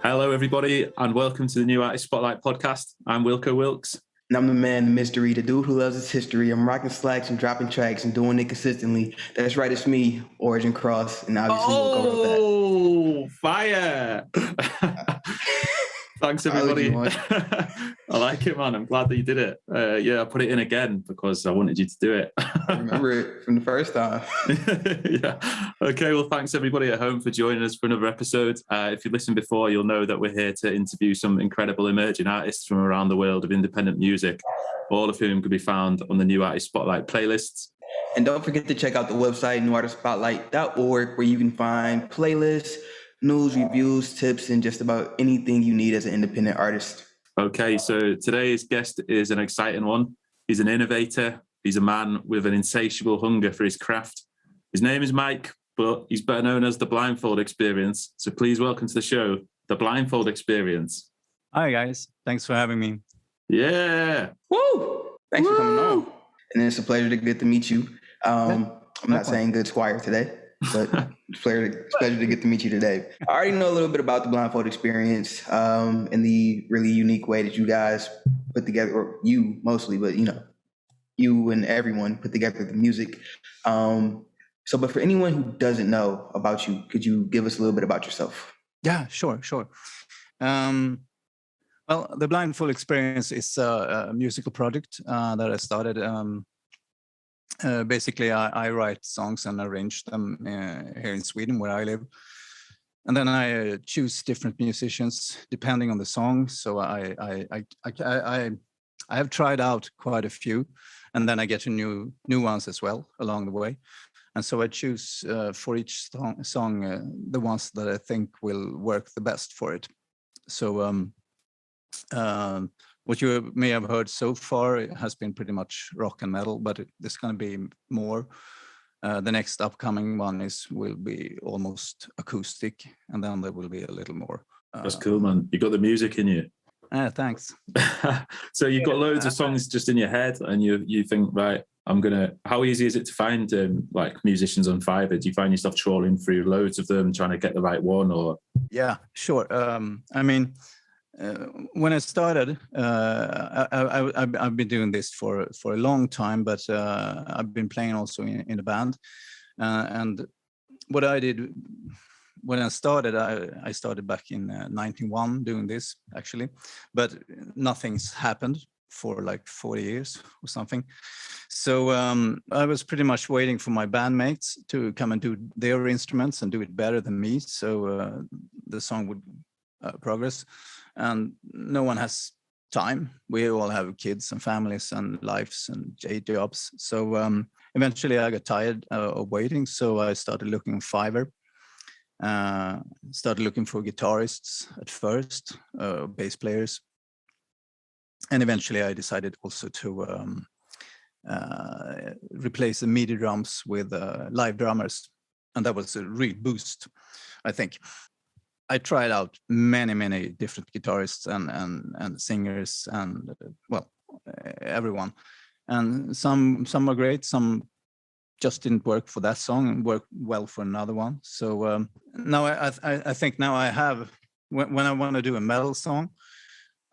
Hello, everybody, and welcome to the New Artist Spotlight podcast. I'm Wilko Wilkes. And I'm the man, the mystery, the dude who loves his history. I'm rocking slacks and dropping tracks and doing it consistently. That's right, it's me, Origin Cross, and obviously Wilko wrote that. Fire! Thanks, everybody. I like it, man. I'm glad that you did it. I put it in again because I wanted you to do it. I remember it from the first time. Yeah. Okay, well, thanks, everybody at home for joining us for another episode. If you listened before, you'll know that we're here to interview some incredible emerging artists from around the world of independent music, all of whom can be found on the New Artist Spotlight playlists. And don't forget to check out the website, newartistspotlight.org, where you can find playlists, news, reviews, tips, and just about anything you need as an independent artist. Okay, so today's guest is an exciting one. He's an innovator. He's a man with an insatiable hunger for his craft. His name is Mike, but he's better known as the Blindfold Experience. So please welcome to the show, the Blindfold Experience. Hi, guys. Thanks for having me. Yeah. Woo! Thanks for coming on. And it's a pleasure to get to meet you. I'm not saying good squire today, but it's a pleasure to get to meet you today. I already know a little bit about the Blindfold Experience and the really unique way that you guys put together, or you mostly, but you and everyone put together the music. But for anyone who doesn't know about you, could you give us a little bit about yourself? Yeah, sure. Well, the Blindfold Experience is a musical project that I started. Basically, I write songs and arrange them here in Sweden, where I live. And then I choose different musicians depending on the song. So I have tried out quite a few, and then I get to new ones as well along the way. And so I choose for each song the ones that I think will work the best for it. So what you may have heard so far, it has been pretty much rock and metal, but there's going to be more. The next upcoming one will be almost acoustic, and then there will be a little more. That's cool, man. You got the music in you. Thanks. So you've got loads of songs just in your head, and you think, right, how easy is it to find like musicians on Fiverr? Do you find yourself trawling through loads of them, trying to get the right one, or? Yeah, sure. When I started, I've been doing this for a long time, but I've been playing also in a band. And what I did when I started, I started back in 91 doing this, actually, but nothing's happened for like 40 years or something. So I was pretty much waiting for my bandmates to come and do their instruments and do it better than me, so the song would progress. And no one has time. We all have kids and families and lives and day jobs. So eventually I got tired of waiting. So I started looking on Fiverr, started looking for guitarists at first, bass players. And eventually I decided also to replace the MIDI drums with live drummers. And that was a real boost, I think. I tried out many different guitarists and singers and everyone, and some are great, some just didn't work for that song and worked well for another one. So now I think now I have, when I want to do a metal song,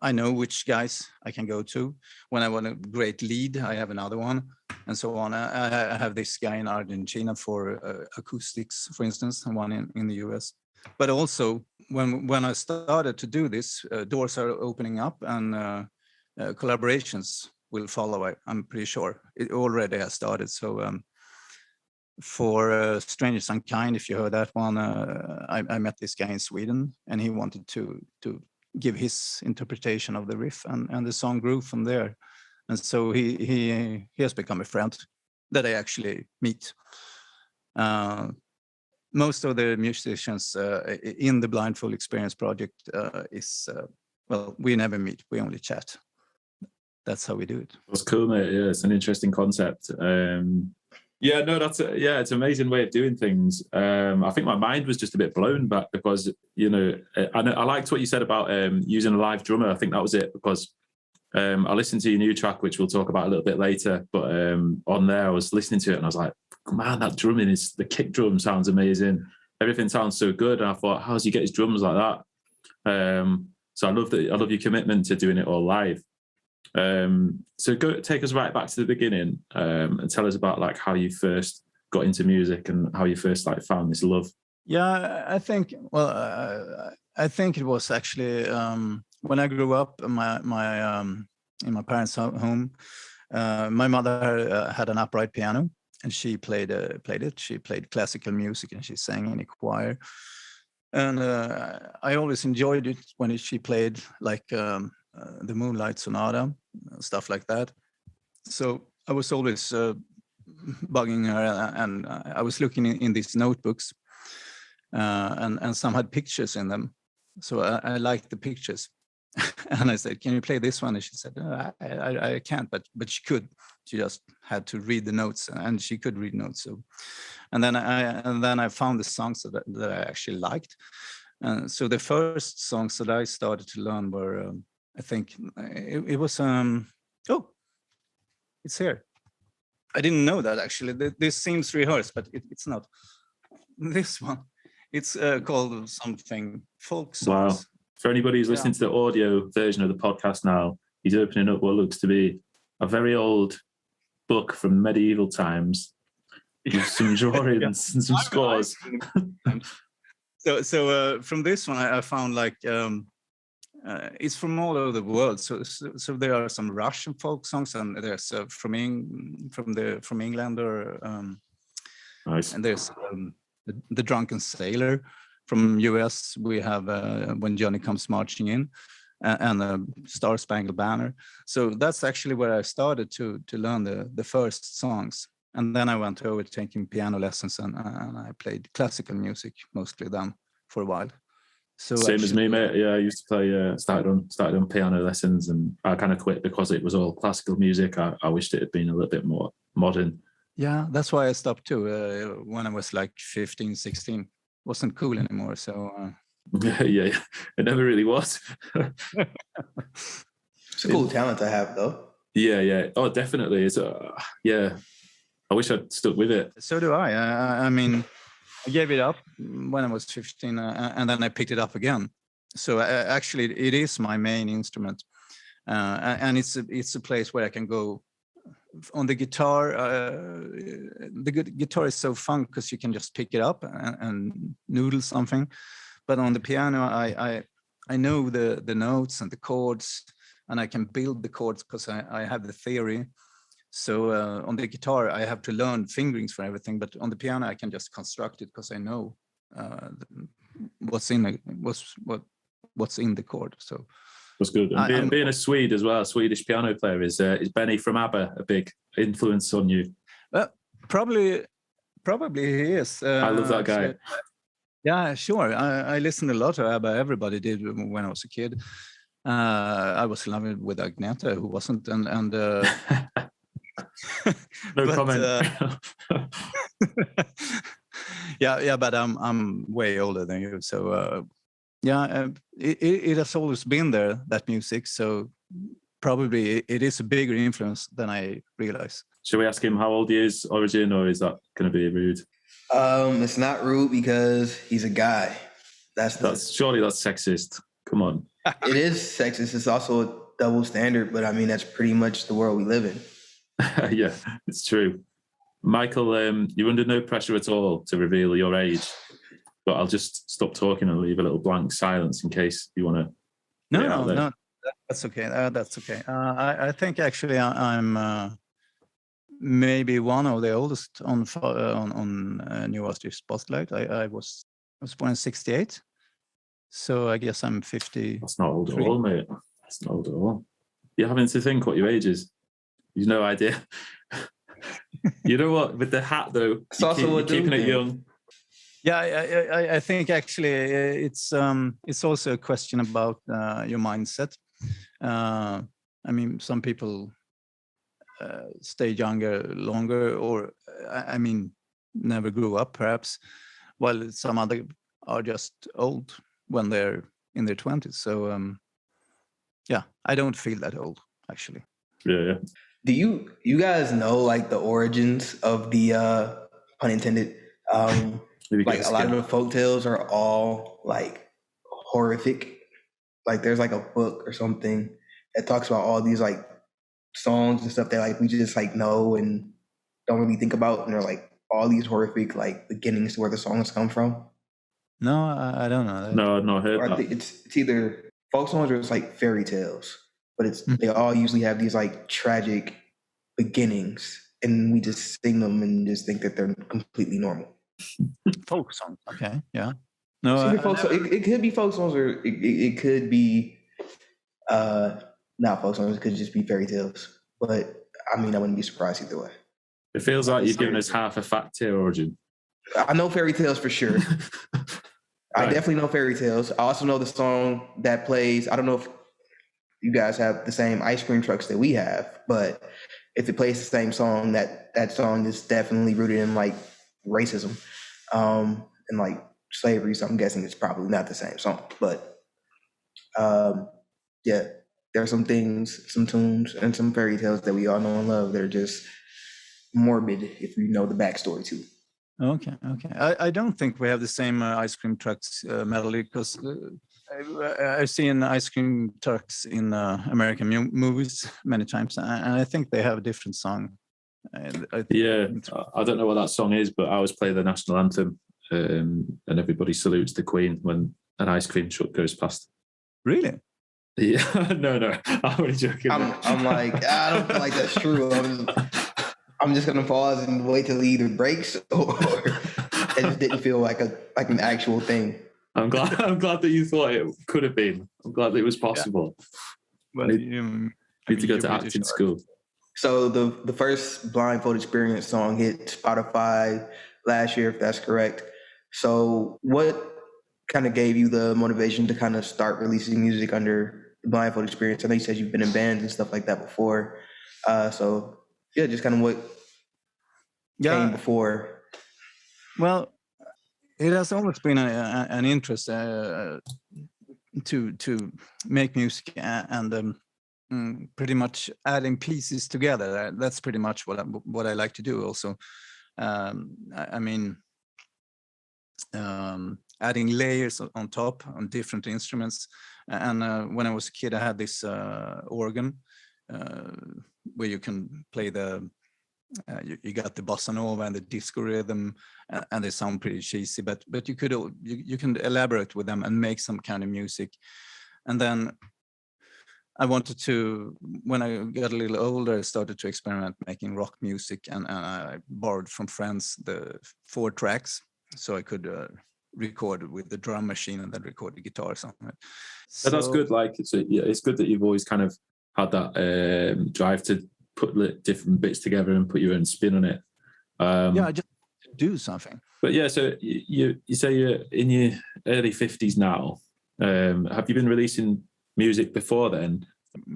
I know which guys I can go to. When I want a great lead, I have another one, and so on. I have this guy in Argentina for acoustics, for instance, and one in the US. But also, when I started to do this, doors are opening up, and collaborations will follow. I'm pretty sure it already has started. So for Strangers Unkind, if you heard that one, I met this guy in Sweden, and he wanted to give his interpretation of the riff, and the song grew from there. And so he has become a friend that I actually meet. Most of the musicians in the Blindfold Experience project we never meet, we only chat. That's how we do it. That's cool, mate. Yeah, it's an interesting concept. It's an amazing way of doing things. I think my mind was just a bit blown back because, I liked what you said about using a live drummer. I think that was it, because I listened to your new track, which we'll talk about a little bit later, but on there I was listening to it and I was like, man, that drumming the kick drum sounds amazing. Everything sounds so good. And I thought, how does he get his drums like that? So I love your commitment to doing it all live. So take us right back to the beginning, and tell us about like how you first got into music and how you first like found this love. Yeah, I think it was actually when I grew up in my parents' home. My mother had an upright piano, and she played it. She played classical music, and she sang in a choir. And I always enjoyed it when she played like the Moonlight Sonata, stuff like that. So I was always bugging her, and I was looking in these notebooks, and some had pictures in them. So I liked the pictures. And I said, "Can you play this one?" And she said, I can't, but she could. She just had to read the notes, and she could read notes. So, and then I found the songs that I actually liked. So the first songs that I started to learn were, I think it was oh, it's here. I didn't know that actually. This seems rehearsed, but it's not. This one, it's called something folk songs. Wow. For anybody who's listening to the audio version of the podcast now, he's opening up what looks to be a very old book from medieval times with some drawings and some scores. So from this one, I found like it's from all over the world. So there are some Russian folk songs, and there's from England, or nice. And there's the Drunken Sailor. From US, we have When Johnny Comes Marching In, and Star Spangled Banner. So that's actually where I started to learn the first songs. And then I went over taking piano lessons, and I played classical music mostly then for a while. So same as me, mate. Yeah, I used to play. Started on piano lessons, and I kind of quit because it was all classical music. I wished it had been a little bit more modern. Yeah, that's why I stopped too. When I was like 15, 16. Wasn't cool anymore, so yeah, it never really was. It's a cool talent to have, though. Yeah. Oh, definitely. It's yeah. I wish I'd stuck with it. So do I. I mean, I gave it up when I was 15, and then I picked it up again. So actually, it is my main instrument, and it's a place where I can go. On the guitar, the guitar is so fun because you can just pick it up and noodle something. But on the piano, I know the notes and the chords, and I can build the chords because I have the theory. So on the guitar, I have to learn fingerings for everything. But on the piano, I can just construct it because I know what's in the chord. So. That's good. And being a Swede as well, a Swedish piano player, is Benny from ABBA a big influence on you? Probably he is. I love that guy. Yeah, sure. I listened a lot to ABBA. Everybody did when I was a kid. I was in love with Agneta, who wasn't, and no comment. Yeah, but I'm way older than you, so. It has always been there, that music. So probably it is a bigger influence than I realize. Should we ask him how old he is, Origin, or is that going to be rude? It's not rude because he's a guy. Surely that's sexist. Come on. It is sexist. It's also a double standard, but I mean, that's pretty much the world we live in. Yeah, it's true. Michael, you're under no pressure at all to reveal your age. But I'll just stop talking and leave a little blank silence in case you want to. No, that's okay. That's okay. I think actually I'm maybe one of the oldest on New Australia Spotlight. I was born in '68, so I guess I'm 50. That's not old at all, mate. That's not old at all. You're having to think what your age is. You've no idea. You know what? With the hat though, you're keeping it young. Yeah, I think actually it's also a question about your mindset. I mean, some people stay younger longer, or I mean, never grew up perhaps, while some other are just old when they're in their 20s. So yeah, I don't feel that old actually. Yeah. Do you guys know like the origins of the pun intended? Like a lot of the folktales are all like horrific like there's like a book or something that talks about all these like songs and stuff that like we just like know and don't really think about, and they're like all these horrific like beginnings to where the songs come from. No, I don't know that. No, I've not heard Or I that. think it's either folk songs or it's like fairy tales, but it's they all usually have these like tragic beginnings, and we just sing them and just think that they're completely normal. Folk songs. Okay, yeah. No, So it could be folk songs, or it could be not folk songs. It could just be fairy tales. But I mean, I wouldn't be surprised either way. It feels like you're giving us half a fact here, Origin. I know fairy tales for sure. I Right. definitely know fairy tales. I also know the song that plays. I don't know if you guys have the same ice cream trucks that we have, but if it plays the same song, that song is definitely rooted in like racism and like slavery. So I'm guessing it's probably not the same song. But yeah, there are some things, some tunes, and some fairy tales that we all know and love that are just morbid if you know the backstory too. Okay. I don't think we have the same ice cream trucks melody, because I've seen ice cream trucks in American movies many times, and I think they have a different song. Yeah, I don't know what that song is, but I always play the national anthem, and everybody salutes the Queen when an ice cream truck goes past. Really? Yeah, no, I'm only joking. I'm like, I don't feel like that's true. I'm just gonna pause and wait till it either breaks or it just didn't feel like an actual thing. I'm glad that you thought it could have been. I'm glad that it was possible. Yeah. Well, need to go to acting school. So the first Blindfold Experience song hit Spotify last year, if that's correct. So what kind of gave you the motivation to kind of start releasing music under the Blindfold Experience? I know you said you've been in bands and stuff like that before. So yeah, just kind of what came before. Well, it has always been an interest to make music and pretty much adding pieces together. That's pretty much what I like to do. Also, I mean, adding layers on top on different instruments. And when I was a kid, I had this organ where you can play you got the bossa nova and the disco rhythm, and they sound pretty cheesy, but you can elaborate with them and make some kind of music. And then I wanted to, when I got a little older, I started to experiment making rock music, and I borrowed from friends the 4 tracks so I could record with the drum machine and then record the guitars on it. So that's good. Like it's good that you've always kind of had that drive to put different bits together and put your own spin on it. I just do something. But yeah, so you say you're in your early 50s now. Have you been releasing music before then?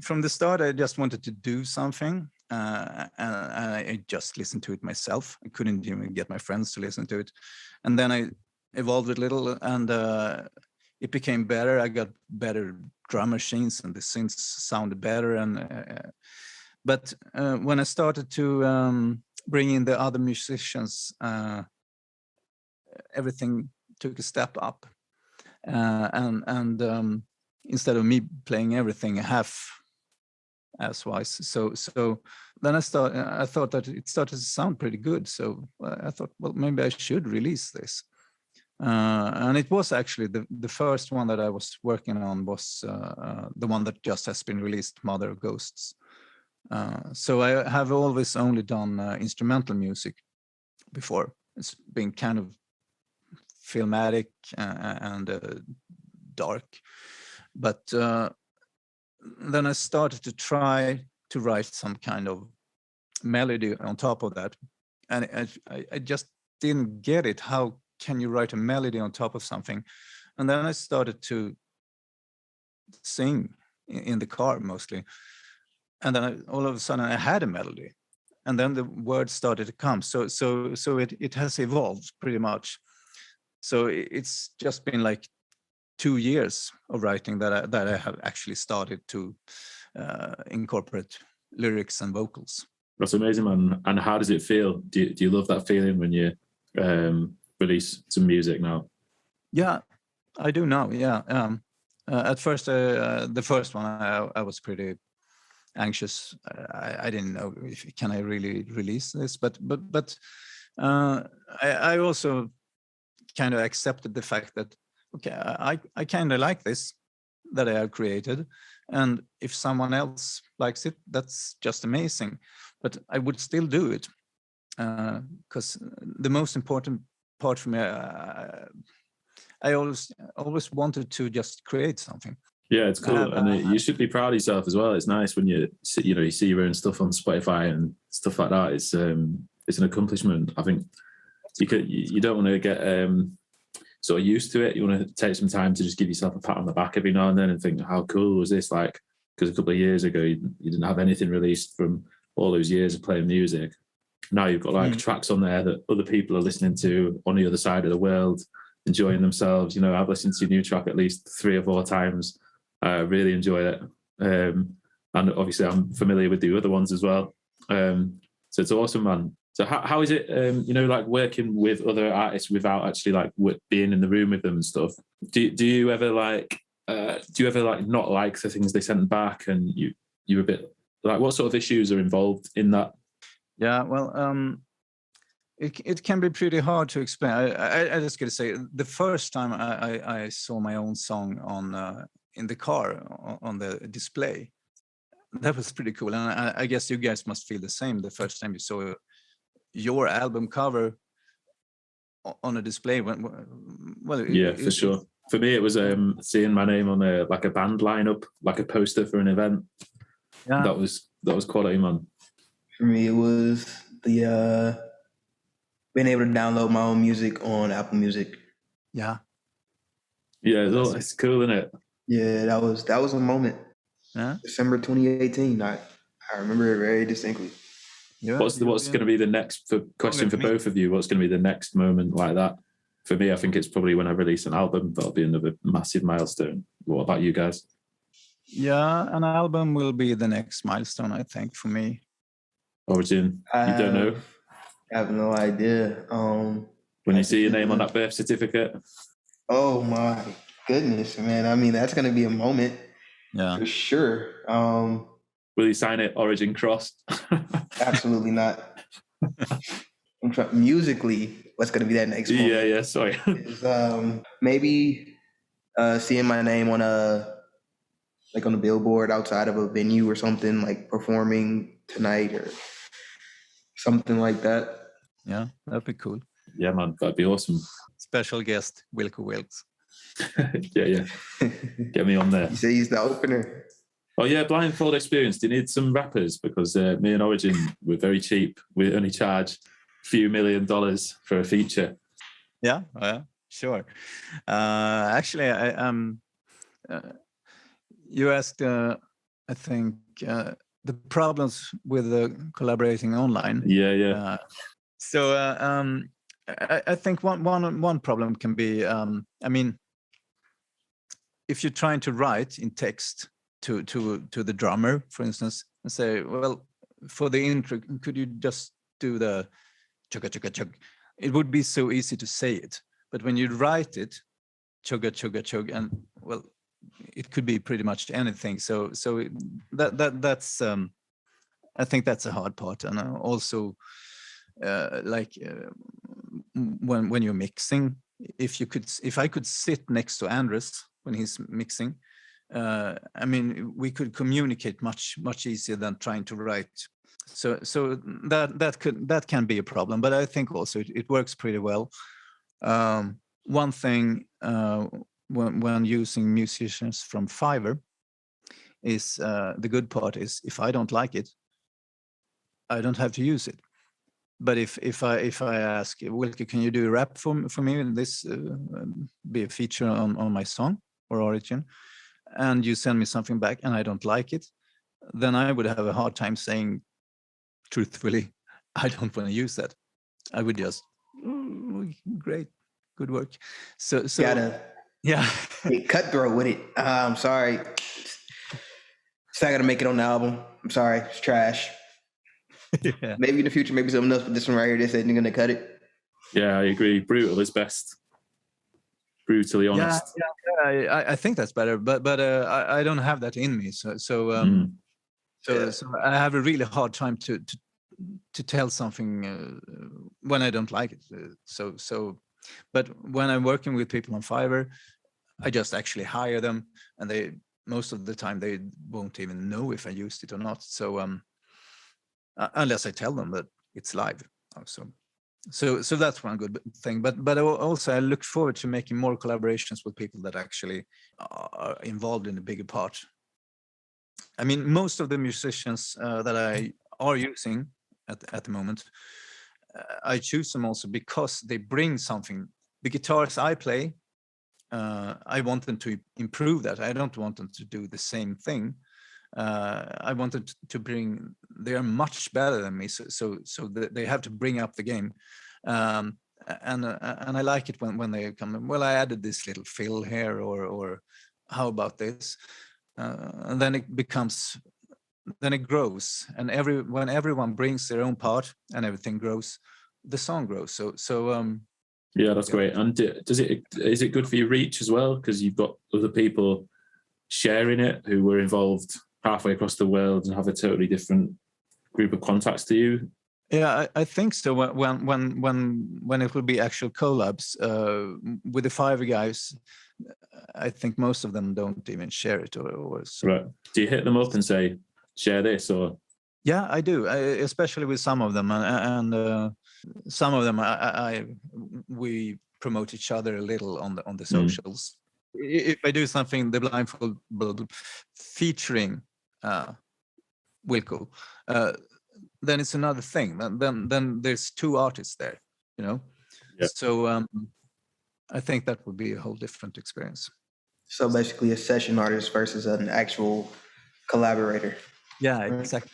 From the start, I just wanted to do something, and I just listened to it myself. I couldn't even get my friends to listen to it. And then I evolved a little, and it became better. I got better drum machines, and the synths sounded better. But when I started to bring in the other musicians, everything took a step up. And instead of me playing everything half-ass-wise, so then I thought that it started to sound pretty good. So I thought, well, maybe I should release this. And it was actually the first one that I was working on was the one that just has been released, Mother of Ghosts. So I have always only done instrumental music before. It's been kind of filmatic and dark. But then I started to try to write some kind of melody on top of that. And I just didn't get it. How can you write a melody on top of something? And then I started to sing in the car mostly. And then all of a sudden I had a melody. And then the words started to come. So it has evolved pretty much. So it's just been like 2 years of writing that I have actually started to incorporate lyrics and vocals. That's amazing, man. And how does it feel? Do you love that feeling when you release some music now? Yeah, I do now. Yeah. At first, the first one, I was pretty anxious. I didn't know if can I really release this, but I also kind of accepted the fact that okay, I kind of like this that I have created, and if someone else likes it, that's just amazing. But I would still do it because the most important part for me, I always wanted to just create something. Yeah, it's cool, and you should be proud of yourself as well. It's nice when you see your own stuff on Spotify and stuff like that. It's an accomplishment. I think you don't want to get sort of used to it. You want to take some time to just give yourself a pat on the back every now and then and think, how cool was this? Like, because a couple of years ago you didn't have anything released from all those years of playing music. Now you've got like tracks on there that other people are listening to on the other side of the world, enjoying themselves. You know, I've listened to your new track at least 3 or 4 times. I really enjoy it. And obviously I'm familiar with the other ones as well. So it's awesome, man. So how is it, like working with other artists without actually like being in the room with them and stuff? Do you ever not like the things they sent back, and you're a bit like, what sort of issues are involved in that? Yeah, well, it can be pretty hard to explain. I just gotta say, the first time I saw my own song on in the car on the display, that was pretty cool. And I guess you guys must feel the same the first time you saw your album cover on a display. For sure. For me, it was seeing my name on a band lineup, like a poster for an event. Yeah, that was quality, man. For me, it was the being able to download my own music on Apple Music. Yeah, it's cool, isn't it? Yeah, that was a moment. Yeah, December 2018. I remember it very distinctly. Yeah, what's going to be the next question for both of you? What's going to be the next moment like that? For me, I think it's probably when I release an album. That'll be another massive milestone. What about you guys? Yeah, an album will be the next milestone, I think, for me. Origin, you don't know? I have no idea. When you see your name on that birth certificate? Oh my goodness, man. I mean, that's going to be a moment. Yeah, for sure. Will you sign it Origin Cross? Absolutely not. Musically, what's going to be that next moment? Yeah, sorry. Is, maybe seeing my name on a billboard outside of a venue or something, like performing tonight or something like that. Yeah, that'd be cool. Yeah, man, that'd be awesome. Special guest, Wilkes. yeah. Get me on there. You say he's the opener. Oh yeah, Blindfold Experience. Do you need some rappers? Because me and Origin, we're very cheap. We only charge a few $1 million for a feature. Yeah, sure. Actually, you asked, I think, the problems with collaborating online. Yeah. So I think one problem can be, if you're trying to write in text to the drummer, for instance, and say, well, for the intro, could you just do the chugga chugga chug? It would be so easy to say it, but when you write it, chugga chugga chug, and well, it could be pretty much anything. So that's I think that's a hard part, and also when you're mixing, if I could sit next to Andres when he's mixing, we could communicate much easier than trying to write. So that can be a problem, but I think also it works pretty well. One thing when using musicians from Fiverr is the good part is if I don't like it, I don't have to use it. But if I ask Wilko, can you do a rap for me, and this be a feature on my song or Origin, and you send me something back and I don't like it, then I would have a hard time saying truthfully, I don't want to use that. I would just, great, good work. So gotta get cutthroat with it. I'm sorry, it's not gonna make it on the album. I'm sorry, it's trash. Yeah. Maybe in the future, maybe something else, but this one right here, this isn't gonna cut it. Yeah, I agree. Brutal is best. brutally honest. I think that's better, but I don't have that in me. So I have a really hard time to tell something when I don't like it. But when I'm working with people on Fiverr, I just actually hire them, and most of the time they won't even know if I used it or not. So unless I tell them that it's live. So that's one good thing. But also I look forward to making more collaborations with people that actually are involved in the bigger part. I mean, most of the musicians that I are using at the moment, I choose them also because they bring something. The guitars I play, I want them to improve that. I don't want them to do the same thing. I want them to bring. They are much better than me, so they have to bring up the game. And I like it when they come. Well, I added this little fill here, or how about this? And then it becomes. Then it grows, and when everyone brings their own part and everything grows, the song grows. So yeah, that's great. And is it good for your reach as well, because you've got other people sharing it who were involved halfway across the world and have a totally different group of contacts to you? Yeah, I think so. When it will be actual collabs with the Fiverr guys, I think most of them don't even share it or so. Right. Do you hit them up and say, share this, or? Yeah, I do, especially with some of them, and some of them we promote each other a little on the socials. If I do something, the Blindfold featuring Wilko, then it's another thing. Then there's two artists there, you know. Yeah. So I think that would be a whole different experience. So basically, a session artist versus an actual collaborator. Yeah, exactly.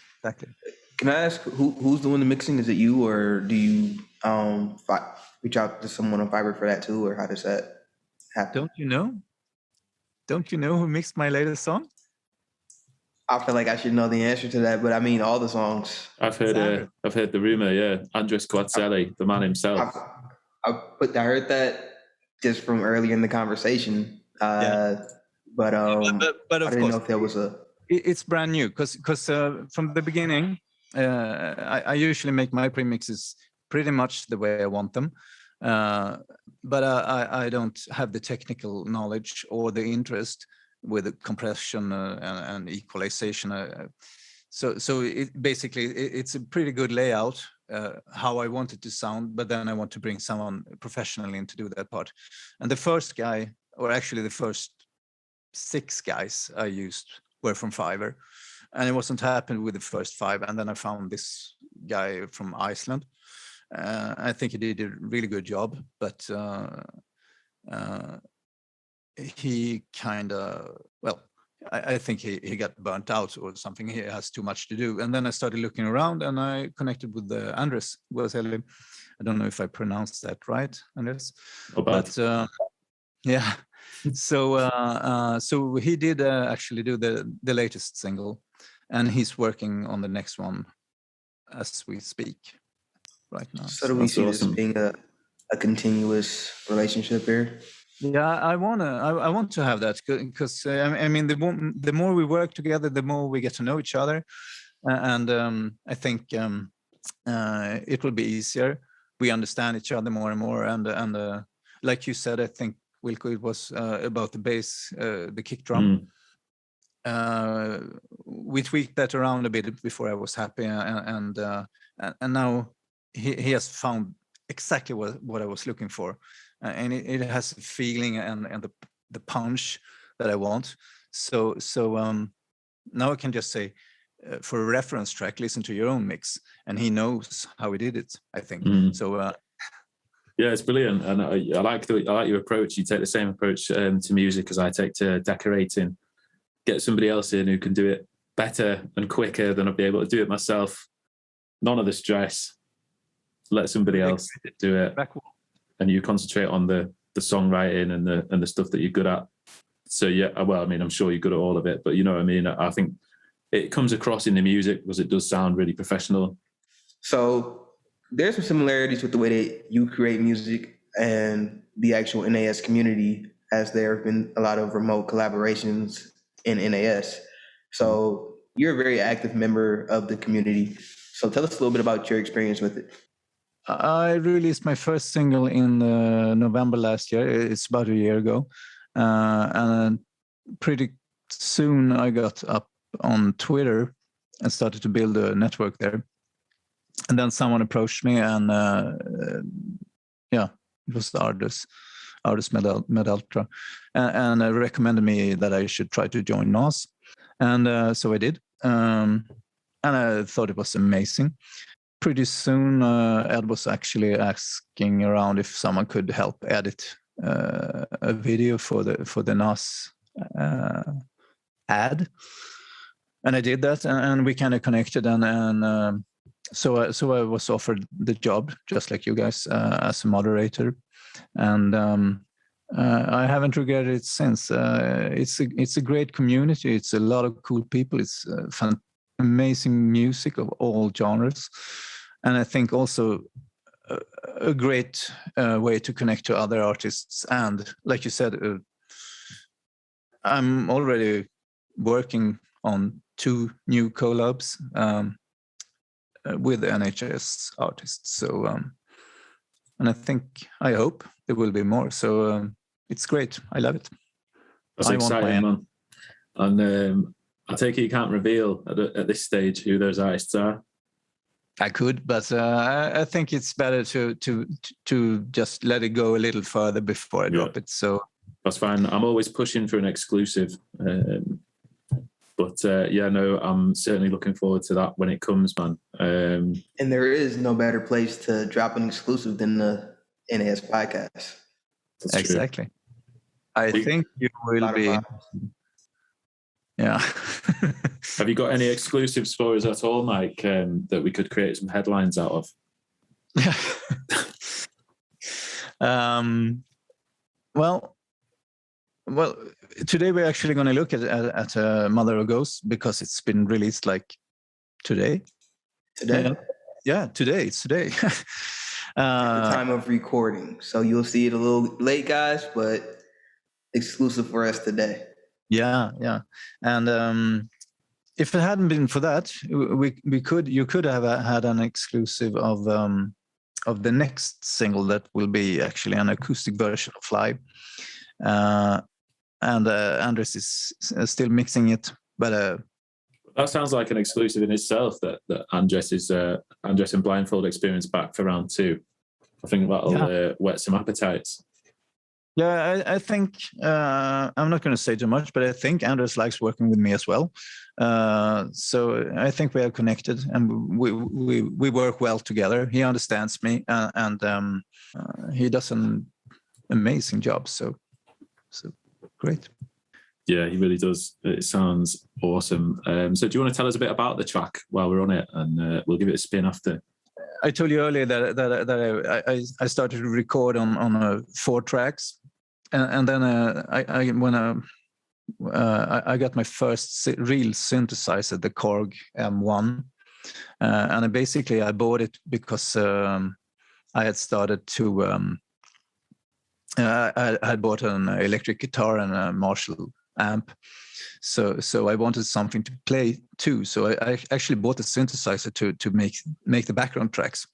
Can I ask who's doing the mixing? Is it you, or do you reach out to someone on Fiverr for that too, or how does that happen? Don't you know who mixed my latest song? I feel like I should know the answer to that, but I mean all the songs. I've heard the rumor. Yeah, Andres Quatzelli, the man himself. I heard that just from earlier in the conversation. But I didn't know if there was a. It's brand new because from the beginning, I usually make my premixes pretty much the way I want them, but I don't have the technical knowledge or the interest with the compression and equalization. So it basically it's a pretty good layout how I want it to sound, but then I want to bring someone professional in to do that part. And the first guy, or actually the first 6 guys I used were from Fiverr, and it wasn't happened with the first 5. And then I found this guy from Iceland. I think he did a really good job, but he kind of, well, I think he got burnt out or something. He has too much to do. And then I started looking around, and I connected with Andres Quatzelli. I don't know if I pronounced that right, Andres. But yeah. So he did actually do the latest single, and he's working on the next one as we speak right now. So do we see this being a continuous relationship here? Yeah, I want to have that, because I mean the more we work together, the more we get to know each other, and I think it will be easier. We understand each other more and more, and like you said, I think Wilko, it was about the bass, the kick drum. We tweaked that around a bit before I was happy, and now he has found exactly what I was looking for, and it has a feeling and the punch that I want. So now I can just say, for a reference track, listen to your own mix, and he knows how he did it, I think. So. Yeah, it's brilliant, and I like your approach. You take the same approach to music as I take to decorating. Get somebody else in who can do it better and quicker than I'll be able to do it myself. None of the stress. Let somebody else do it, and you concentrate on the songwriting and the stuff that you're good at. So yeah, well, I mean, I'm sure you're good at all of it, but you know what I mean. I think it comes across in the music because it does sound really professional. So there's some similarities with the way that you create music and the actual NAS community, as there have been a lot of remote collaborations in NAS. So you're a very active member of the community. So tell us a little bit about your experience with it. I released my first single in November last year. It's about a year ago. And pretty soon I got up on Twitter and started to build a network there. And then someone approached me, and it was Ardus Medaltra, and recommended me that I should try to join NAS. And so I did. And I thought it was amazing. Pretty soon, Ed was actually asking around if someone could help edit a video for the NAS ad, and I did that, and we kind of connected, and so I was offered the job, just like you guys, as a moderator, and I haven't regretted it since. It's a great community. It's a lot of cool people. It's amazing music of all genres. And I think also a great way to connect to other artists. And like you said, I'm already working on 2 new collabs with NHS artists. So, and I hope there will be more. So it's great. I love it. That's exciting, man. And I take it you can't reveal at this stage who those artists are. I could, but I think it's better to just let it go a little further before I drop it. So that's fine. I'm always pushing for an exclusive, but I'm certainly looking forward to that when it comes, man. And there is no better place to drop an exclusive than the NAS podcast. That's exactly. True. I think you will be. Yeah. Have you got any exclusive stories at all, Mike, that we could create some headlines out of? Well, today we're actually going to look at Mother of Ghosts, because it's been released like today. Today? Yeah, today. It's today. At the time of recording. So you'll see it a little late, guys, but exclusive for us today. Yeah. And if it hadn't been for that, you could have had an exclusive of the next single that will be actually an acoustic version of Fly. And Andres is still mixing it, but that sounds like an exclusive in itself. That Andres and Blindfold Experience back for round 2. I think that'll whet some appetites. Yeah, I think I'm not going to say too much, but I think Andres likes working with me as well. So I think we are connected, and we work well together. He understands me, and he does an amazing job. So great. Yeah, he really does. It sounds awesome. So do you want to tell us a bit about the track while we're on it, and we'll give it a spin after? I told you earlier that I started to record on 4 tracks, and then I got my first real synthesizer, the Korg M1, and I bought it because I had started to I had bought an electric guitar and a Marshall amp, so I wanted something to play too. So I actually bought a synthesizer to make the background tracks,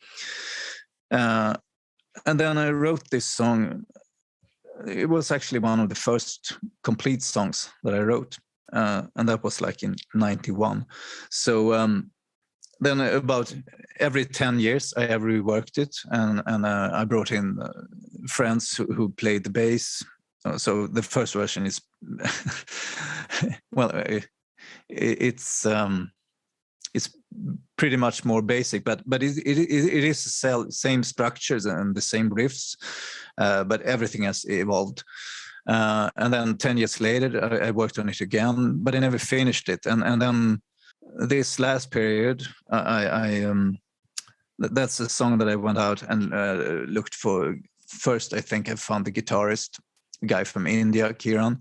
and then I wrote this song. It was actually one of the first complete songs that I wrote, and that was like in '91. So then about every 10 years I have reworked it, and I brought in friends who played the bass. So the first version is well, it's pretty much more basic, but it is the same structures and the same riffs, but everything has evolved. And then 10 years later, I worked on it again, but I never finished it. And then this last period, that's a song that I went out and looked for. First, I think I found the guitarist, a guy from India, Kiran,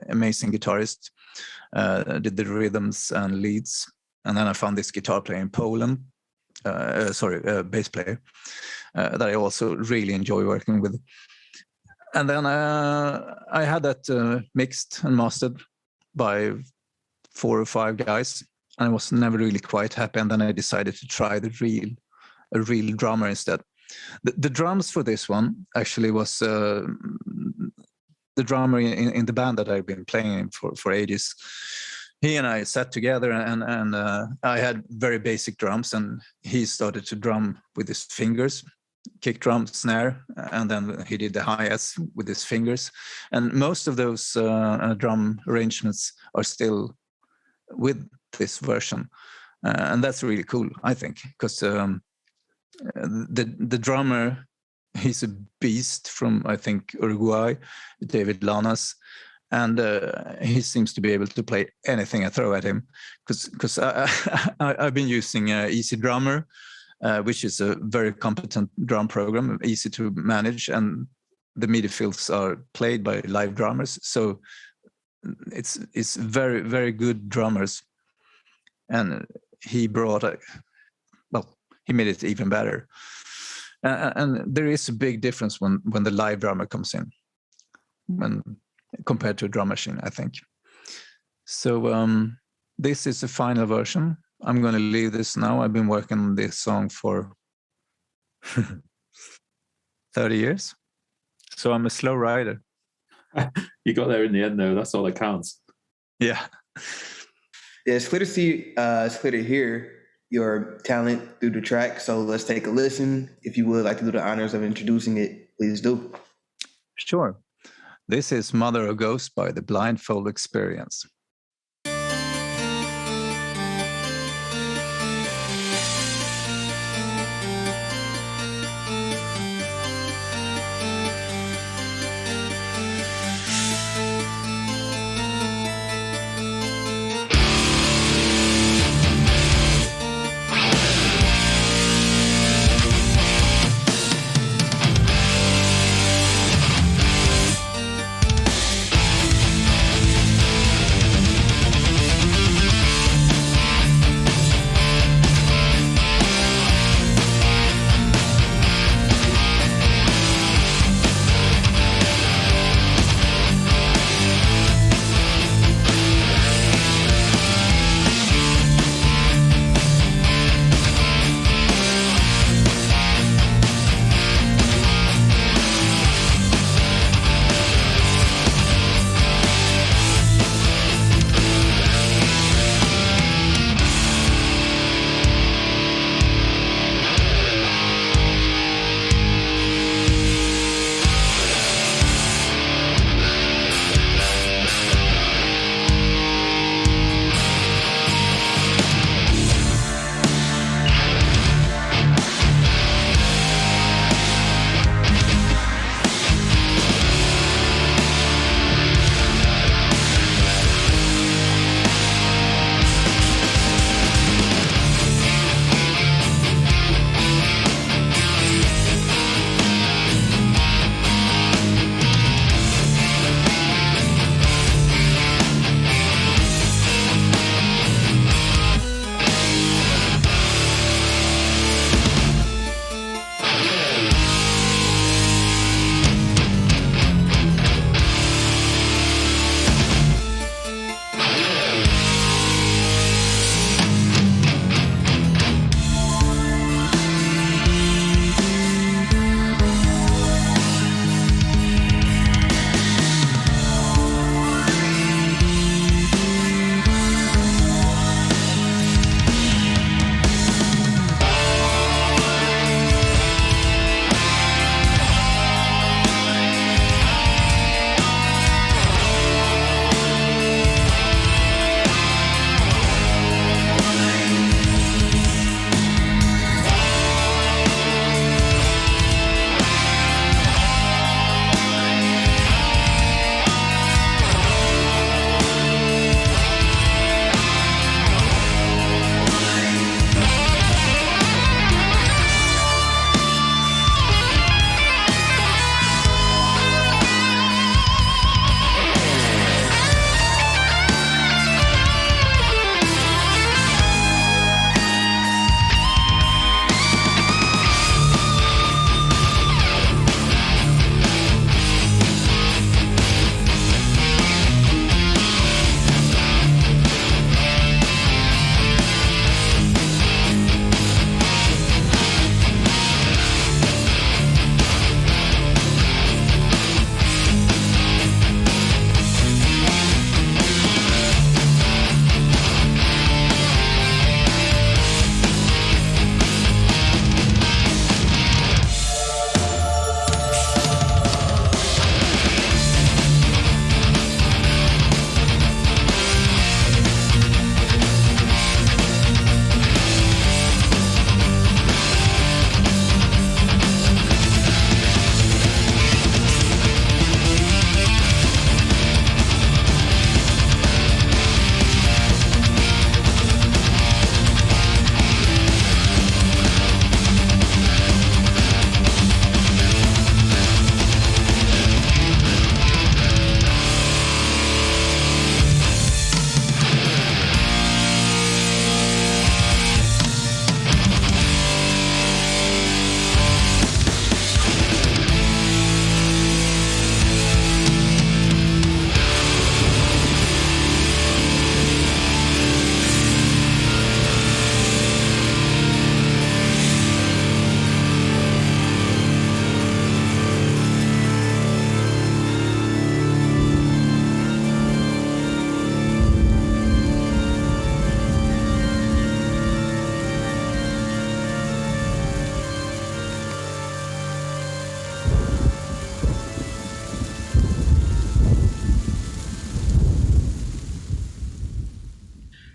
amazing guitarist, did the rhythms and leads. And then I found this guitar player in Poland, bass player, that I also really enjoy working with. And then I had that mixed and mastered by 4 or 5 guys, and I was never really quite happy. And then I decided to try a real drummer instead. The drums for this one actually was the drummer in the band that I've been playing in for ages. He and I sat together, and I had very basic drums, and he started to drum with his fingers, kick drum, snare, and then he did the hi-hats with his fingers. And most of those drum arrangements are still with this version, and that's really cool, I think, because the drummer, he's a beast from, I think, Uruguay, David Lanas, and he seems to be able to play anything I throw at him, because I've been using Easy Drummer, which is a very competent drum program, easy to manage, and the MIDI fills are played by live drummers, so it's very, very good drummers. And he brought he made it even better. And there is a big difference when the live drummer comes in, compared to a drum machine, I think. So this is the final version. I'm going to leave this now. I've been working on this song for 30 years. So I'm a slow rider. You got there in the end, though. That's all that counts. Yeah. Yeah, it's clear to see, it's clear to hear your talent through the track. So let's take a listen. If you would like to do the honors of introducing it, please do. Sure. This is Mother of Ghosts by the Blindfold Experience.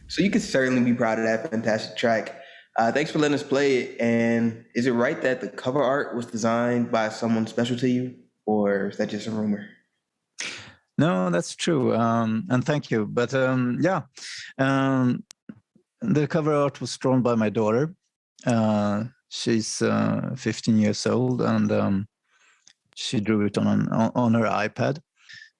So you can certainly be proud of that fantastic track. Thanks for letting us play it. And is it right that the cover art was designed by someone special to you, or is that just a rumor? No, that's true. And thank you. But yeah, the cover art was drawn by my daughter. She's 15 years old, and she drew it on her iPad.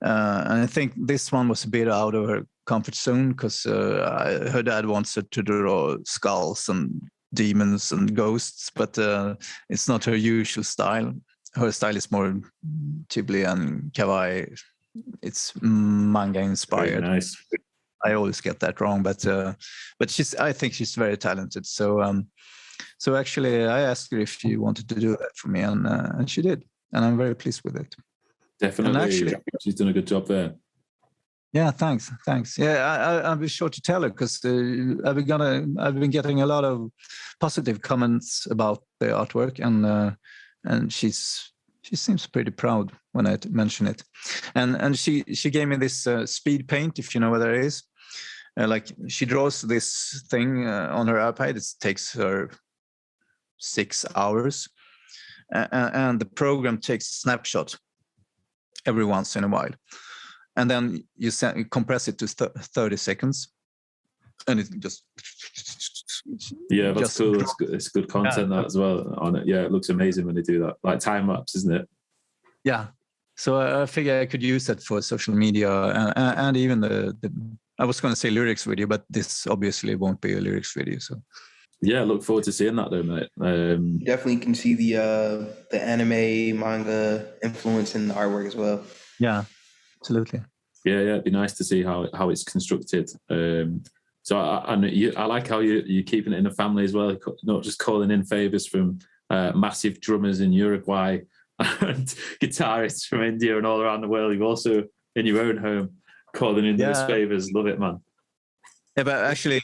And I think this one was a bit out of her comfort zone because her dad wants her to draw skulls and demons and ghosts, but it's not her usual style. Her style is more Ghibli and kawaii. It's manga inspired. Very nice. I always get that wrong, but I think she's very talented. So actually, I asked her if she wanted to do that for me, and she did, and I'm very pleased with it. Definitely, actually, she's done a good job there. Yeah, thanks. Yeah, I'll be sure to tell her because I've been getting a lot of positive comments about the artwork, and she seems pretty proud when I mention it. And she gave me this speed paint, if you know what that is. Like she draws this thing on her iPad. It takes her 6 hours, and the program takes a snapshot every once in a while, and then you compress it to 30 seconds, and it just that's cool. It's good content that as well on it. Yeah, it looks amazing when they do that, like time lapse, isn't it? Yeah. So I figure I could use that for social media and even the I was going to say lyrics video, but this obviously won't be a lyrics video. So yeah, look forward to seeing that though, mate. Definitely can see the anime manga influence in the artwork as well. Yeah, absolutely. Yeah, it'd be nice to see how it's constructed. So I like how you're keeping it in the family as well, not just calling in favors from massive drummers in Uruguay and guitarists from India and all around the world. You've also in your own home calling in those favors. Love it, man. Yeah, but actually,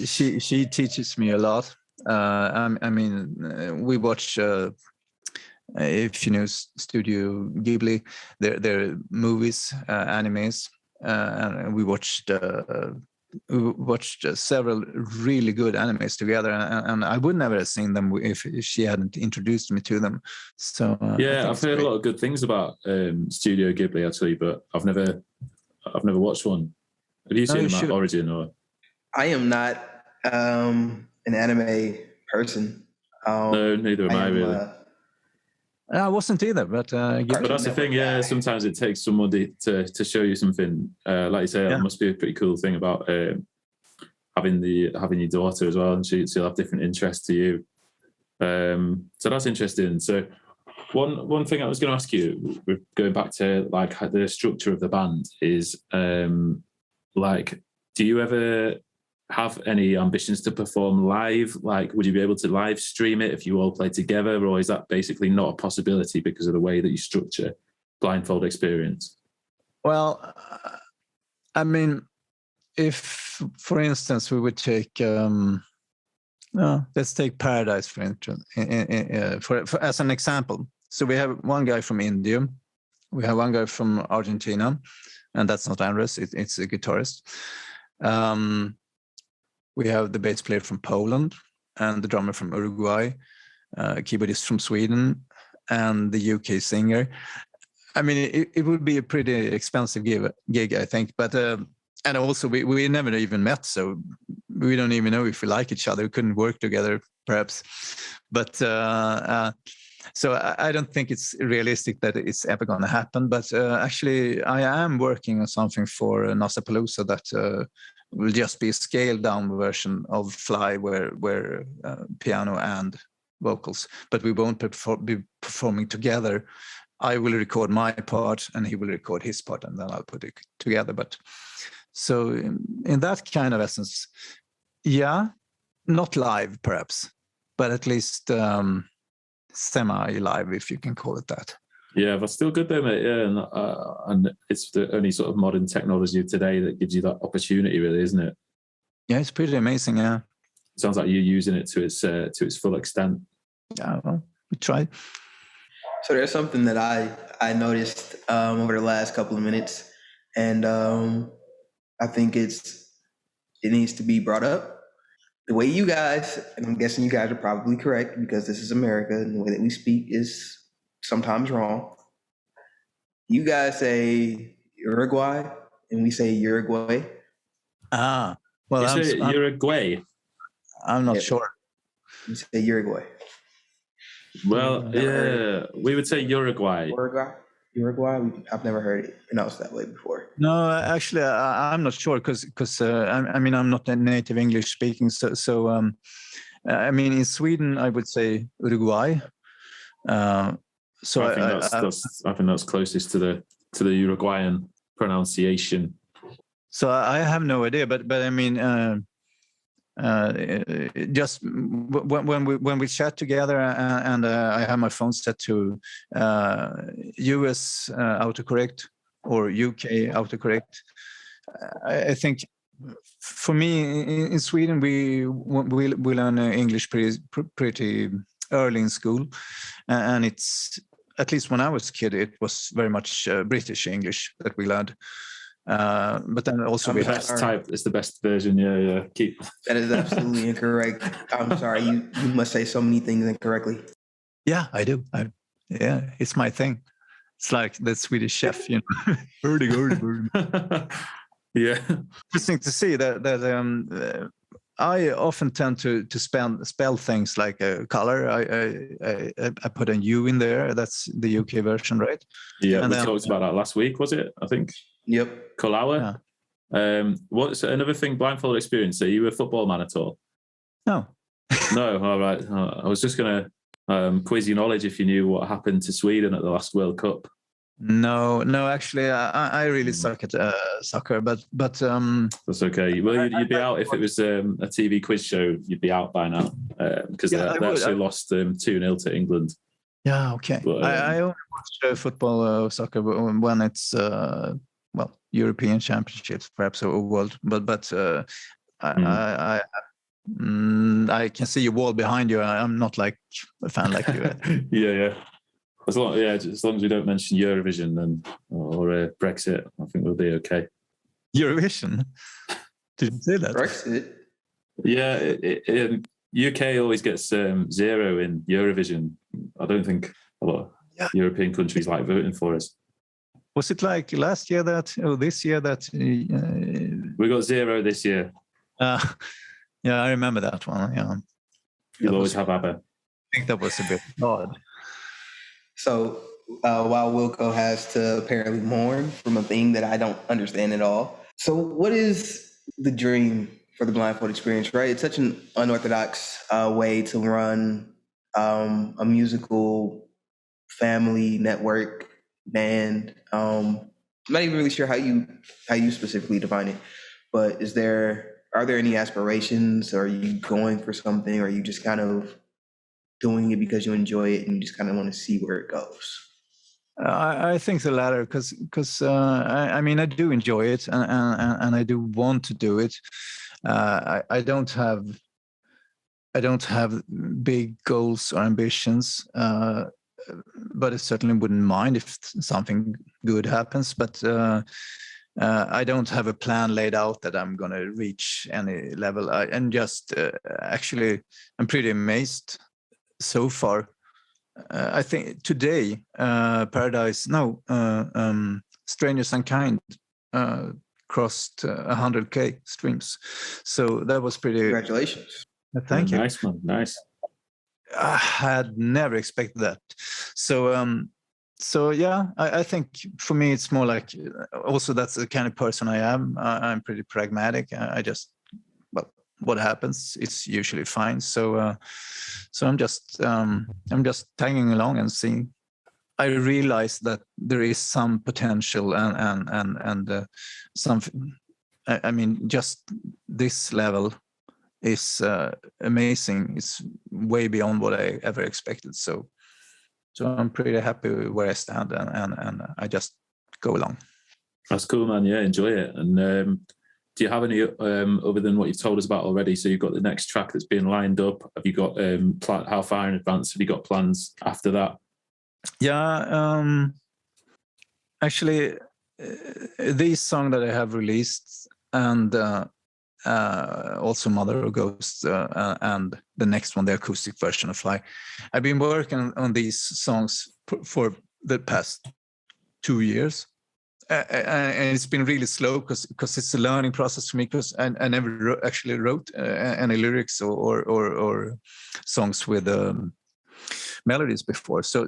she teaches me a lot. I mean, we watch. If you know Studio Ghibli, their movies, animes, and we watched several really good animes together, and I would never have seen them if she hadn't introduced me to them. So I've heard a lot of good things about Studio Ghibli actually, but I've never watched one. Have you seen them at Origin or? I am not an anime person. No, neither am I really. I wasn't either, but that's the thing. Yeah, sometimes it takes somebody to show you something. Like you say, that must be a pretty cool thing about having your daughter as well, and she'll have different interests to you. So that's interesting. So one thing I was going to ask you, going back to like the structure of the band, is like, do you ever have any ambitions to perform live? Like, would you be able to live stream it if you all play together, or is that basically not a possibility because of the way that you structure Blindfold Experience? Well, I mean, if, for instance, we would take, let's take Paradise for instance, for as an example. So we have one guy from India, we have one guy from Argentina, and that's not Andres, it's a guitarist. We have the bass player from Poland and the drummer from Uruguay, keyboardist from Sweden, and the UK singer. I mean, it would be a pretty expensive gig, I think. But and also we never even met, so we don't even know if we like each other. We couldn't work together, perhaps. But so I don't think it's realistic that it's ever going to happen. But actually, I am working on something for Nasapalooza that will just be a scaled down version of Fly, where piano and vocals, but we won't be performing together. I will record my part and he will record his part, and then I'll put it together. But so in that kind of essence, not live perhaps, but at least semi-live, if you can call it that. Yeah, that's still good though, mate. Yeah, and it's the only sort of modern technology of today that gives you that opportunity, really, isn't it? Yeah, it's pretty amazing. Yeah, sounds like you're using it to its full extent. Yeah, well, we try. So there's something that I noticed over the last couple of minutes, and I think it's it needs to be brought up. The way you guys, and I'm guessing you guys are probably correct because this is America and the way that we speak is sometimes wrong. You guys say Uruguay and we say Uruguay. Ah, well, You say Uruguay. I'm not sure. You say Uruguay. Well, yeah, we would say Uruguay. Uruguay. I've never heard it pronounced that way before. No, actually, I'm not sure because I mean I'm not a native English speaking. So I mean in Sweden I would say Uruguay. So I think that's closest to the Uruguayan pronunciation. So I have no idea, but I mean just when we chat together and I have my phone set to US autocorrect or UK autocorrect. I think for me in Sweden we learn English pretty early in school, and it's at least when I was a kid it was very much British English that we learned. But then also the best type is the best version. Yeah. That is absolutely incorrect. I'm sorry. You must say so many things incorrectly. Yeah, I do. Yeah, it's my thing. It's like the Swedish chef, you know. Yeah. Interesting to see that I often tend to spell things like a color. I put a U in there. That's the UK version, right? Yeah, we talked about that last week, was it? I think. Yep. Kolawa. Yeah. What's another thing? Blindfold Experience. Are you a football man at all? No. No. All right. I was just gonna quiz your knowledge if you knew what happened to Sweden at the last World Cup. No. Actually, I really suck at soccer, but that's okay. Well, you'd be out if it was a TV quiz show. You'd be out by now because they actually lost 2-0 to England. Yeah. Okay. But, I only watch football, soccer when it's European Championships, perhaps, or world. But I can see your wall behind you. I'm not like a fan like you. Yeah. As long as we don't mention Eurovision or Brexit, I think we'll be okay. Eurovision? Did you say that? Brexit? Yeah, UK always gets 0 in Eurovision. I don't think a lot of European countries like voting for us. Was it like this year that? We got 0 this year. Yeah, I remember that one. Yeah, you'll always have ABBA. I think that was a bit odd. So while Wilko has to apparently mourn from a thing that I don't understand at all. So what is the dream for the Blindfold Experience, right? It's such an unorthodox way to run a musical family network band. I'm not even really sure how you specifically define it, but are there any aspirations? Are you going for something? Or are you just kind of doing it because you enjoy it and you just kind of want to see where it goes? I think the latter, because I mean I do enjoy it and I do want to do it. I don't have big goals or ambitions, but I certainly wouldn't mind if something good happens. But I don't have a plan laid out that I'm going to reach any level. Actually, I'm pretty amazed so far. I think today, Strangers Unkind crossed 100K streams. So that was pretty... Congratulations. Thank you. Nice, man. Nice. I had never expected that. So yeah, I think for me, it's more like, also that's the kind of person I am. I'm pretty pragmatic. I just, what happens, it's usually fine. So I'm just tagging along and seeing. I realize that there is some potential and some. I mean, just this level is amazing. It's way beyond what I ever expected. So I'm pretty happy where I stand, and I just go along. That's cool, man. Yeah, enjoy it. And do you have any other than what you've told us about already? So you've got the next track that's being lined up. Have you got how far in advance have you got plans after that? Yeah, actually, this song that I have released and also Mother of Ghosts, and the next one, the acoustic version of Fly. I've been working on these songs for the past 2 years. And it's been really slow because it's a learning process for me, because I never actually wrote any lyrics or songs with melodies before. So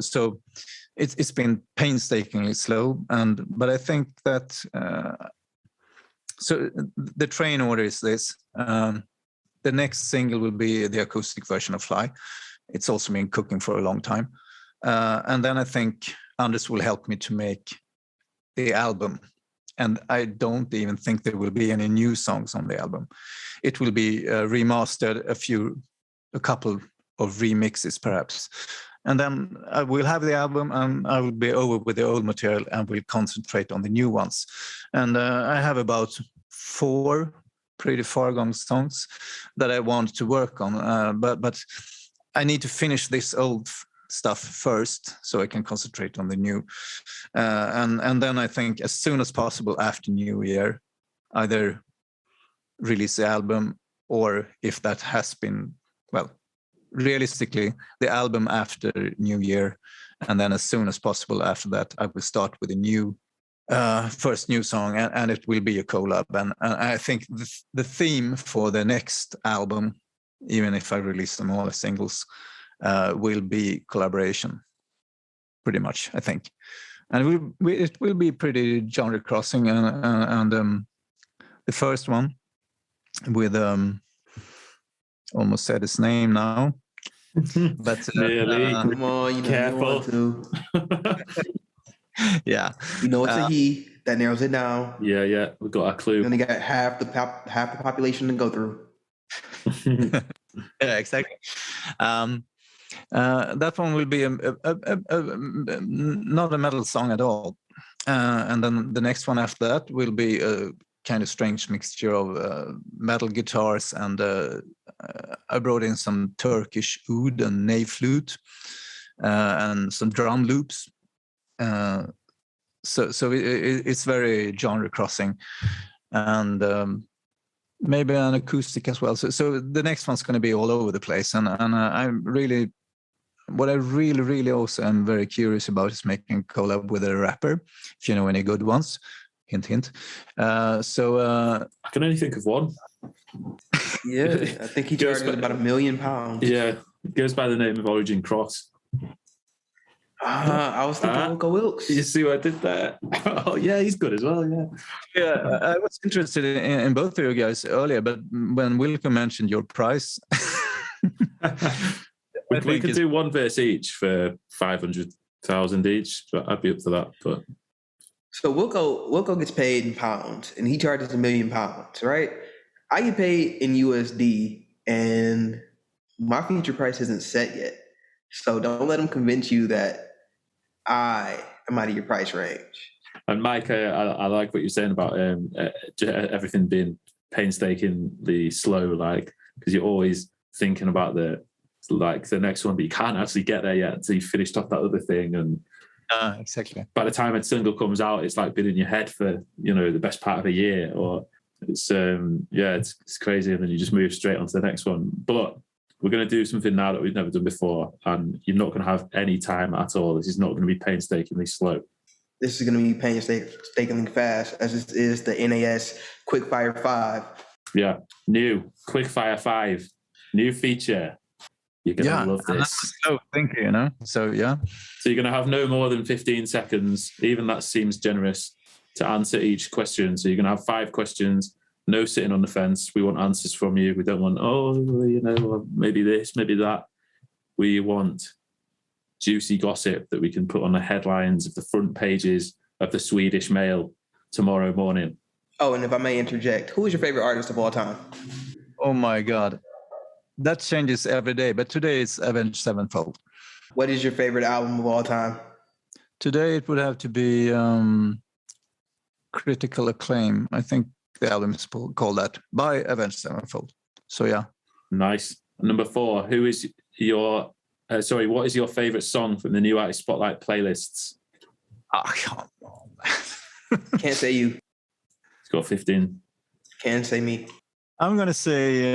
it's been painstakingly slow. But I think that so the train order is this. The next single will be the acoustic version of Fly. It's also been cooking for a long time. And then I think Anders will help me to make the album, and I don't even think there will be any new songs on the album. It will be remastered, a couple of remixes perhaps, and then I will have the album and I will be over with the old material and will concentrate on the new ones. And I have about 4 pretty far gone songs that I want to work on, but I need to finish this old stuff first so I can concentrate on the new, and then I think as soon as possible after New Year, either release the album, or if that has been, well, realistically the album after New Year, and then as soon as possible after that I will start with a new first new song, and it will be a collab, and I think the theme for the next album, even if I release them all as singles, will be collaboration, pretty much, I think. And it will be pretty genre crossing, and the first one with almost said his name now, but Nearly. Come on, you know, Careful. you want to. Yeah, You know, it's a he that narrows it down. Yeah, we've got a clue. You only got half the population to go through. yeah, exactly. That one will be not a metal song at all, and then the next one after that will be a kind of strange mixture of metal guitars, and I brought in some Turkish oud and ney flute, and some drum loops. So it's very genre crossing, and maybe an acoustic as well. So the next one's going to be all over the place, and what I really also am very curious about is making a collab with a rapper, if you know any good ones. Hint, hint. I can only think of one. Yeah, I think he charges about £1 million. Yeah, it goes by the name of Origin Cross. I was thinking Wilko Wilkes. You see what I did there? Oh, yeah, he's good as well, Yeah, I was interested in both of you guys earlier, but when Wilko mentioned your price... we could do one verse each for 500,000 each, but I'd be up for that. But so Wilko gets paid in pounds, and he charges £1 million, right? I get paid in USD, and my future price isn't set yet. So don't let him convince you that I am out of your price range. And Mike, I like what you're saying about everything being painstakingly slow, like, because you're always thinking about the next one, but you can't actually get there yet until you finished off that other thing. And exactly. By the time a single comes out, it's like been in your head for the best part of a year, or it's it's crazy, and then you just move straight on to the next one. But we're going to do something now that we've never done before, and you're not going to have any time at all. This is not going to be painstakingly slow. This is going to be painstakingly fast, as this is the NAS Quickfire 5. Yeah, new Quickfire 5, new feature. You're going to love this. So thank you, So, yeah. So you're going to have no more than 15 seconds. Even that seems generous, to answer each question. So you're going to have 5 questions. No sitting on the fence. We want answers from you. We don't want, maybe this, maybe that. We want juicy gossip that we can put on the headlines of the front pages of the Swedish Mail tomorrow morning. Oh, and if I may interject, who is your favorite artist of all time? Oh my God. That changes every day, but today it's Avenged Sevenfold. What is your favorite album of all time? Today it would have to be Critical Acclaim. I think the album is called that, by Avenged Sevenfold. So yeah. Nice. Number 4, who is your what is your favorite song from the New Artist Spotlight playlists? Come on. Can't say you. It's got 15. Can't say me. I'm gonna say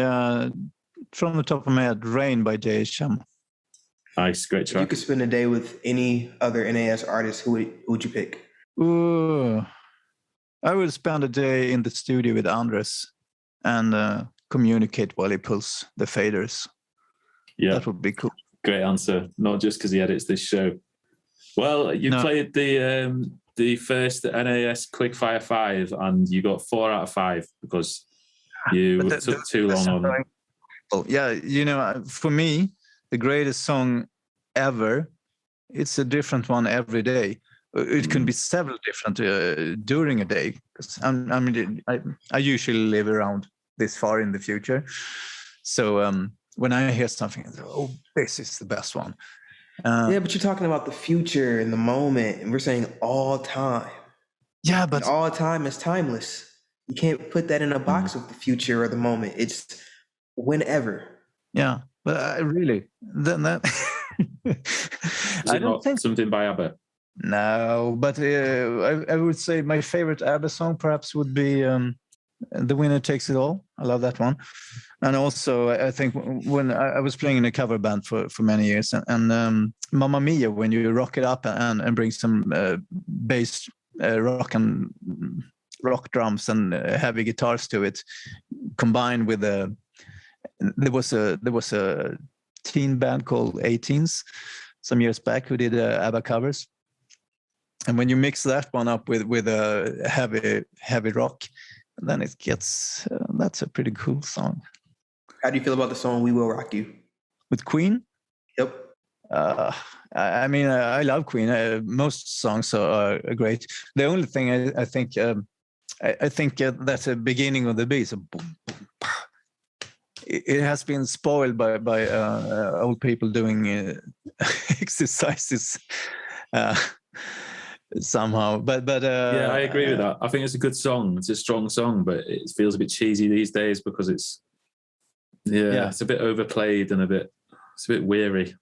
from the top of my head, "Rain" by JHM. Nice, great If you track. could spend a day with any other NAS artist, who would you pick? Ooh, I would spend a day in the studio with Andres and communicate while he pulls the faders. Yeah, that would be cool. Great answer. Not just because he edits this show. Well, you played the first NAS Quickfire 5, and you got 4 out of 5 because you took too long on. Yeah, you know, for me, the greatest song ever, it's a different one every day. It can be several different during a day. Because I usually live around this far in the future. So when I hear something, oh, this is the best one. Yeah, but you're talking about the future and the moment, and we're saying all time. Yeah, but and all time is timeless. You can't put that in a box of the future or the moment. It's whenever. Yeah, but I really then that. I don't think something by ABBA. No, but I would say my favorite ABBA song perhaps would be "The Winner Takes It All." I love that one, and also I think when I was playing in a cover band for many years, and "Mamma Mia," when you rock it up and bring some bass, rock drums and heavy guitars to it, combined with there was a teen band called 18s some years back who did ABBA covers. And when you mix that one up with a heavy rock, then it gets that's a pretty cool song. How do you feel about the song "We Will Rock You" with Queen? Yep. I mean, I love Queen. Most songs are great. The only thing I think that's the beginning of the beat. So boom, boom, it has been spoiled by old people doing exercises. Somehow, but yeah, I agree with that. I think it's a good song. It's a strong song, but it feels a bit cheesy these days because it's it's a bit overplayed and it's a bit weary.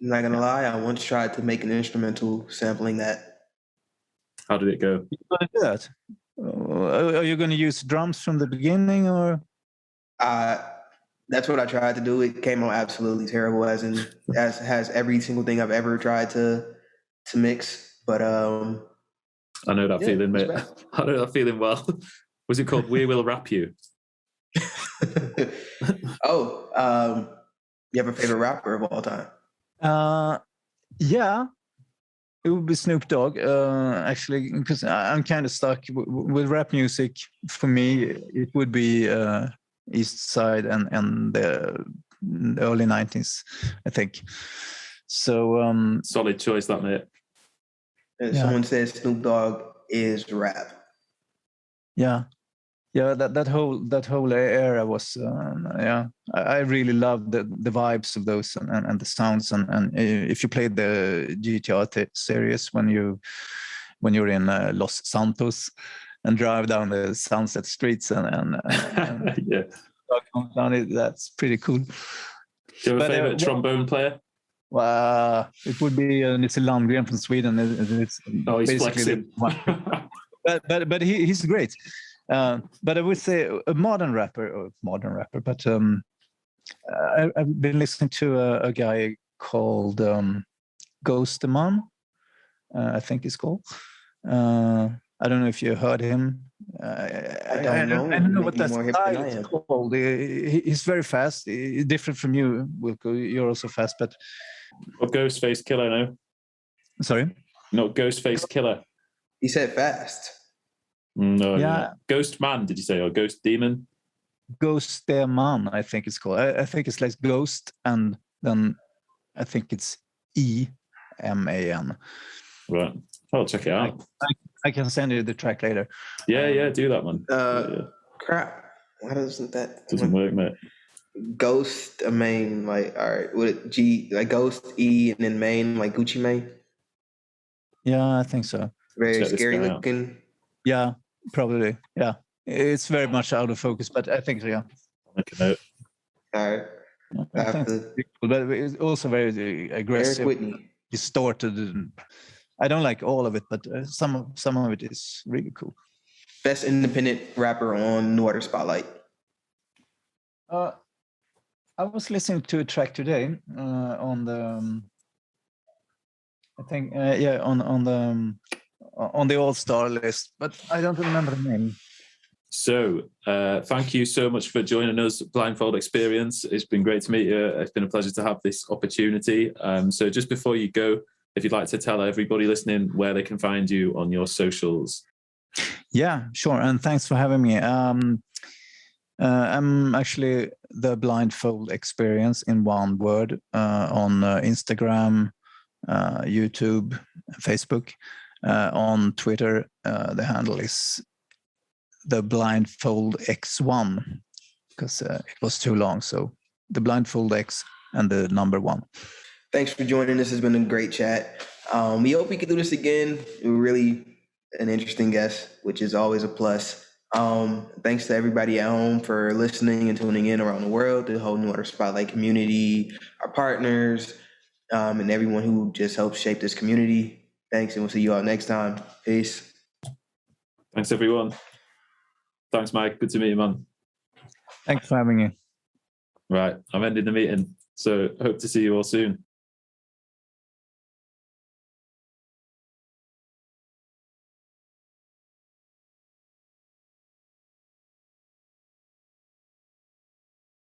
I'm not gonna lie, I once tried to make an instrumental sampling that. How did it go? You gonna do that? Are you going to use drums from the beginning, or? That's what I tried to do. It came out absolutely terrible, as has every single thing I've ever tried to mix. But I know that feeling, mate. I know that feeling well. Was it called "We Will Rap You"? You have a favorite rapper of all time? Yeah, it would be Snoop Dogg. Actually, because I'm kind of stuck with rap music. For me, it would be East Side and the early 90s, I think. So solid choice, that, mate. Someone says Snoop Dogg is rap. Yeah, that whole era was I really loved the vibes of those and the sounds and if you played the GTR series when you're in Los Santos and drive down the Sunset streets and yeah, that's pretty cool. Do you have a favorite trombone player? It would be Nisse Landgren from Sweden. He's flexing. but he's great. But I would say a modern rapper, but I've been listening to a guy called Ghost the Man, I think he's called. I don't know if you heard him. I don't know. I don't know what that style is called. He's very fast, different from you, Wilko. You're also fast, but... Or Ghostface Killer, no? Sorry? Not Ghostface Killer. He said fast. No, yeah. Ghost Man, did you say, or Ghost Demon? Ghost the Man, I think it's called. I think it's like Ghost, and then I think it's EMAN. Right. I'll check it out. I can send you the track later. Yeah, do that, man. Crap. Why doesn't that... Doesn't work, mate. Ghost, a main, like, all right, would it G, like Ghost, E, and then main, like Gucci Mane? Yeah, I think so. Very scary looking. Yeah, probably. Yeah. It's very much out of focus, but I think so, yeah. Make a note. All right. But it's also very aggressive, distorted. I don't like all of it, but some of it is really cool. Best independent rapper on New Order Spotlight. I was listening to a track today on the, I think, on the All-Star list, but I don't remember the name. So thank you so much for joining us, Blindfold Experience. It's been great to meet you. It's been a pleasure to have this opportunity. So just before you go, if you'd like to tell everybody listening where they can find you on your socials. Yeah, sure. And thanks for having me. I'm actually the Blindfold Experience in one word on Instagram, YouTube, Facebook. On Twitter, the handle is the Blindfold X1 because it was too long. So the Blindfold X and the number 1. Thanks for joining. This has been a great chat. We hope we can do this again. We're really an interesting guest, which is always a plus. Thanks to everybody at home for listening and tuning in around the world, the whole New Order Spotlight community, our partners, and everyone who just helps shape this community. Thanks, and we'll see you all next time. Peace. Thanks, everyone. Thanks, Mike. Good to meet you, man. Thanks for having me. Right, I'm ending the meeting. So hope to see you all soon.